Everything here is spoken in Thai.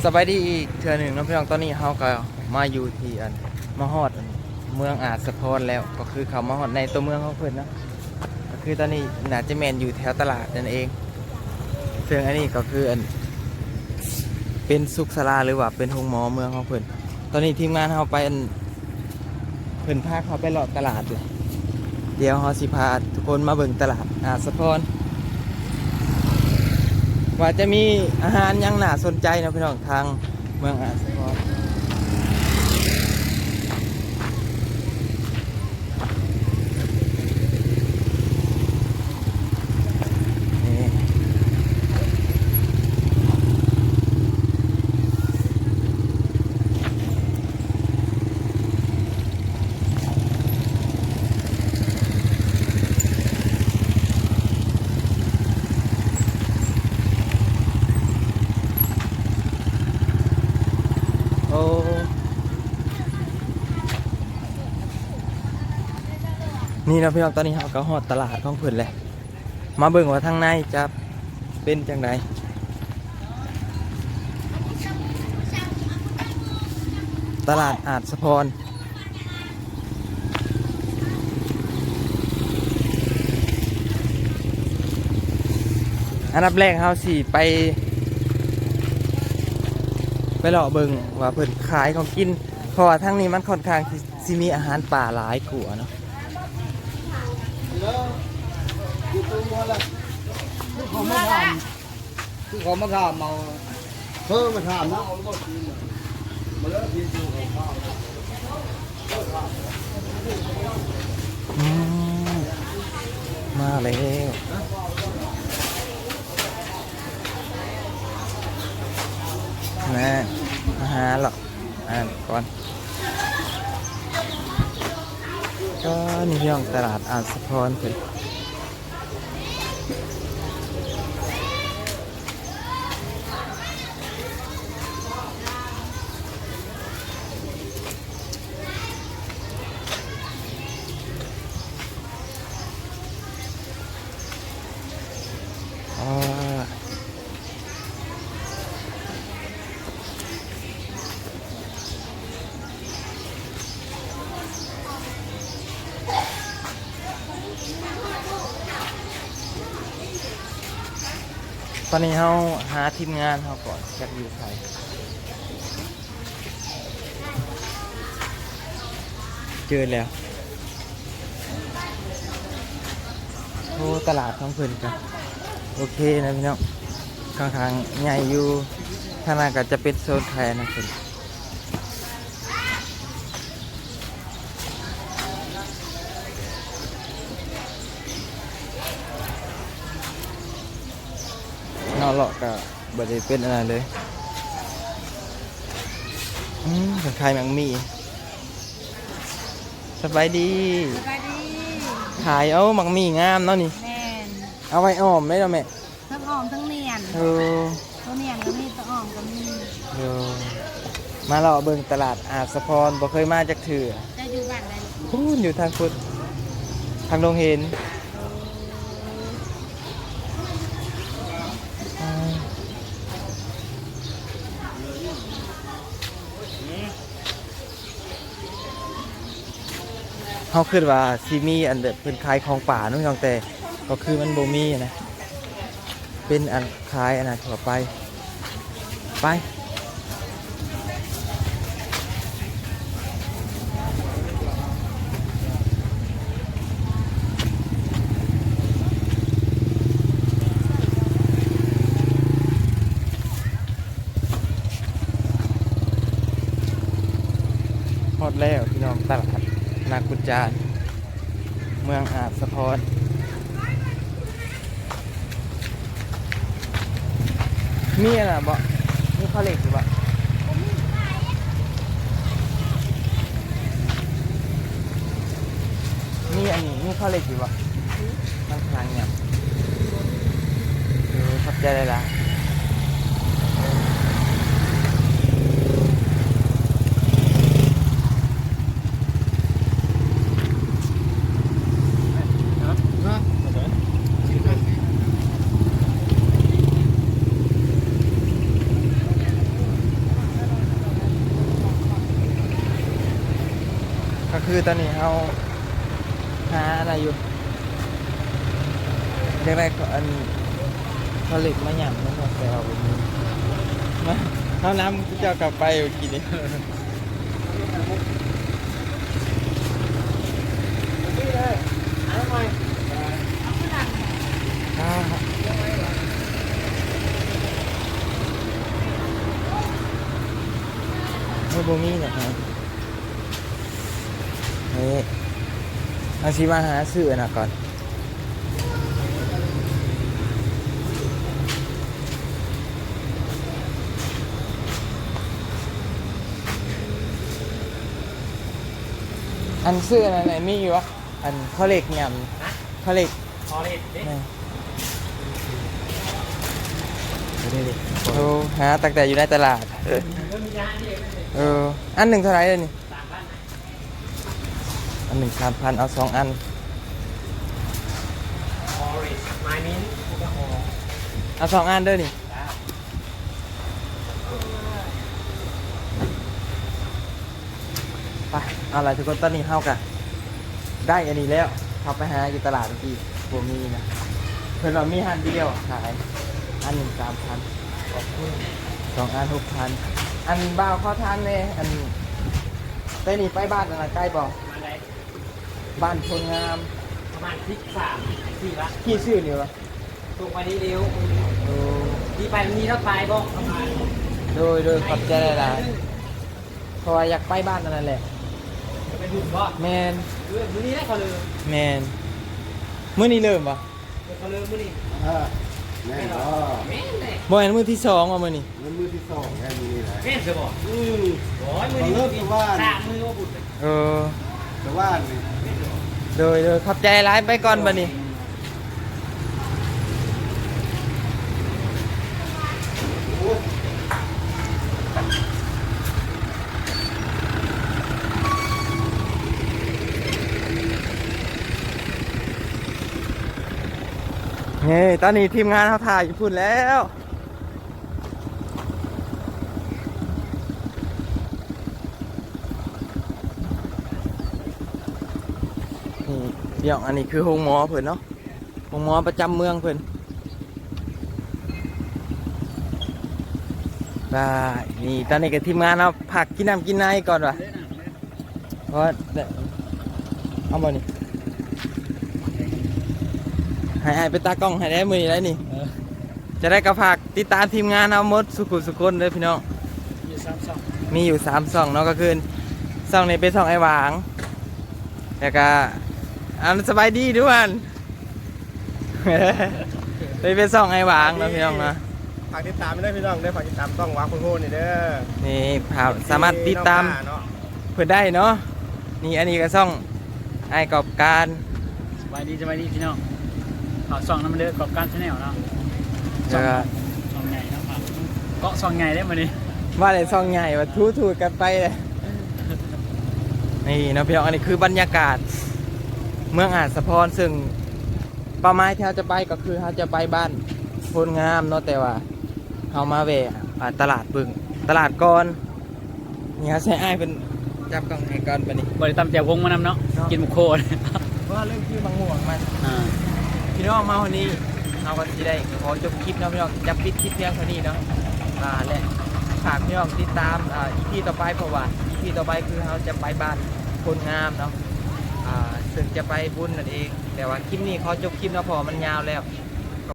สบายดีอีกเทื่อหนึ่งน้องพี่น้องตอนนี้เฮาก็มาอยู่ที่มหอดเมืองอาจสะพรแล้วก็คือเขามาฮอดในตัวเมืองของเพิ่นนะก็คือตอนนี้น่าจะแม่นอยู่แถวตลาดนั่นเองซึ่งอันนี้ก็คือเป็นสุขศาลาหรือว่าเป็นโรงหมอเมืองของเพิ่นตอนนี้ทีมงานเฮาไปเพิ่นพาเขาไปเลาะตลาดเลยเดี๋ยวเฮาสิพาทุกคนมาเบิ่งตลาดอาจสะพรว่าจะมีอาหารยังน่าสนใจนะพี่น้องทางเมืองอาจสะพรโอ้นี่นะพี่น้องตอนนี้เราก็ฮอดตลาดของเพิ่นเลยมาเบิ่งว่าทางในจะเป็นจังไดตลาดอาจสะพรอันดับแรกเฮาสิไปเลาะเบิ่งว่าเพิ่นขายของกินเพราะว่าทางนี้มันค่อนข้างสิมีอาหารป่าหลายกว่าเนาะเขามาทำคือเขามาทำเอาเพิ่มมาทำนะเอาลูกทีมาเลิกทีดูเขามาแล้วนะอาหารหรอกก่อนก็นี่พี่น้องตลาดอาจสะพรเพิ่นตอนนี้เราหาทีมงานเราก่อนจากอยู่ไทยเจอแล้วโอ้ตลาดของเพิ่นกันโอเคนะพี่น้องข้างๆใหญ่อยู่ข้างหน้าก็จะเป็นโซนไทยนะเพิ่นนอกเลาะก็บ่ได้เป็นอะไรเลยเป็นขายหมังมีสบายดีสวัสดีขายเอาหมังมีงามเนาะนี่แม่นเอาไว้อ้อมได้แล้วแม่ ทั้งออมทั้งเนียน เออ ตัวเนียนก็มีตัวออมก็มี เดี๋ยวมาเลาะเบิ่งตลาดอาจสะพรบ่เคยมาจากเถื่อ จะอยู่บ้านใด พูนอยู่ทางพุทธทางดงเห็นเขาคิดว่าซีมีอันเดเป็นขายของป่านู่นแต่ก็คือมันบ่มีนะเป็นอันขายอันนั้นทั่วไปไปหมดแล้วพี่น้องตลาดนากุจานเมืองอาจสะพรมีอะไรบ่มีข้าวเหล็กหรือบ่มีอันนี้มีข้าวเหล็กหรือบ่บางครั้งเนี่ยขับใจได้ละ คือตอนนี้เขาหาอะไรอยู่เรียกได้อันผลิตมาหยำนั่นแหละแต่เอาไปนี้มาเขาน้ำจะกลับไปอยู่กินนี่ไม่บ่มีเนี่ยครับนี่เอาชิมาหาซื้อนะก่อนอันซื้ออะไรมีอยู่วะอันข้าวเหล็กยำข้าวเหล็ก พอเล็ดเด้ นี่โอ้หาตั้งแต่อยู่ในตลาดอันหนึ่งเท่าไหร่เลยนี่อันหนึ่ง3,000เอา2 อัน พอเล็ดไม้มิ้นก็พอ เอา2 อันเด้อนี่ไปเอาล่ะทุกคนตอนนี้เฮากะได้อันนี้แล้วเขาไปหาอยู่ตลาดเมื่อกี้พวกมีนะเพิ่นว่ามีหันเดียวขายอันหนึ่ง3,000 2 อัน 6,000 อันบ่าวเข้าทางเลยอันได้นี่ไปบ้านอะไรใกล้บ่ มาได้ บ้านพลงาม ประมาณ13 4ละ ที่ชื่อนี่วะ ตรงไปนี้เร็ว โอ้ ที่ไปมีรถไฟบ่ประมาณ โดยขอบใจหลายๆเพราะว่าอยากไปบ้านนั่นแหละ จะไปบุญบ่ แมน มื้อนี้ได้เขาเลย แมนมื้อนี้เริ่มปะ เขาเลยมื้อนี้ แม่ก็ แม่นเลย บ่เห็นมื้อที่2ว่ะมื้อนี้ มันมือที่2แค่นี้แหละ แม่นจะบอก อืม โอ้ยมื้อนี้ เลิกที่บ้าน 3 มื้อว่าบุญ เออ แต่ว่านี่ โดยขอบใจหลายไปก่อนบัดนี้นี่ตอนนี้ทีมงานเขาถ่ายอยู่พุ่นแล้วนี่เดี๋ยวอันนี้คือโรงหมอเพิ่นเนาะโรงหมอประจำเมืองเพิ่นได้นี่ตอนนี้กับทีมงานเราผักกินน้ำกินในก่อนวะเพราะเอาบ่นี่ให้ไปตากล้องให้ได้มือนี้ได้นี่จะได้กระผักติดตามทีมงานเอาหมดสุขุนเลยพี่น้องมีอยู่3 ช่องเนาะก็คือช่องนี้เป็นช่องไอ้หวางแล้วก็อันสบายดีด้วย เลยเป็นช่องไอ้หวางเนาะพี่น้องนะ ฝากติดตามด้วยพี่น้องด้วยฝากติดตามต้องวางคุณโหนี่เด้อ นี่สามารถติดตามเพื่อได้เนาะนี่อันนี้ก็ช่องไอ้กอบการ สบายดีพี่น้องเอาส่องน้ำเลือดกอบการชาแนลเนาะ แล้วก็ ส่องใหญ่นะครับเกาะส่องใหญ่ได้มื้อนี้ ว่าเลยช่องใหญ่ว่าทูๆกันไปเลยนี่เนาะพี่น้องอันนี้คือบรรยากาศเมืองอาจสะพรซึ่งเป้าหมายที่เราจะไปก็คือเราจะไปบ้านโพนงามเนาะแต่ว่าเรามาแวะตลาดบึงตลาดก่อนนี่เขาใช้ไอ้ายเป็นจับกล่องให้ก่อนปะนี่ บ่ได้ตำแจ่ววงมานำเนาะกินหมูโคตร ว่าเรื่องที่บางหม่วงมันพี่น้องมาวันนี้เราก็จะได้ขอจบคลิปเนาะพี่น้องจะปิดคลิปเพียงเท่านี้เนาะและฝากพี่น้องติดตามEP ต่อไปเพราะว่า EP ต่อไปคือเราจะไปบ้านโพนงามเนาะซึ่งจะไปบุญนั่นเองแต่ว่าคลิปนี้ขอจบคลิปเนาะเพราะว่ามันยาวแล้ว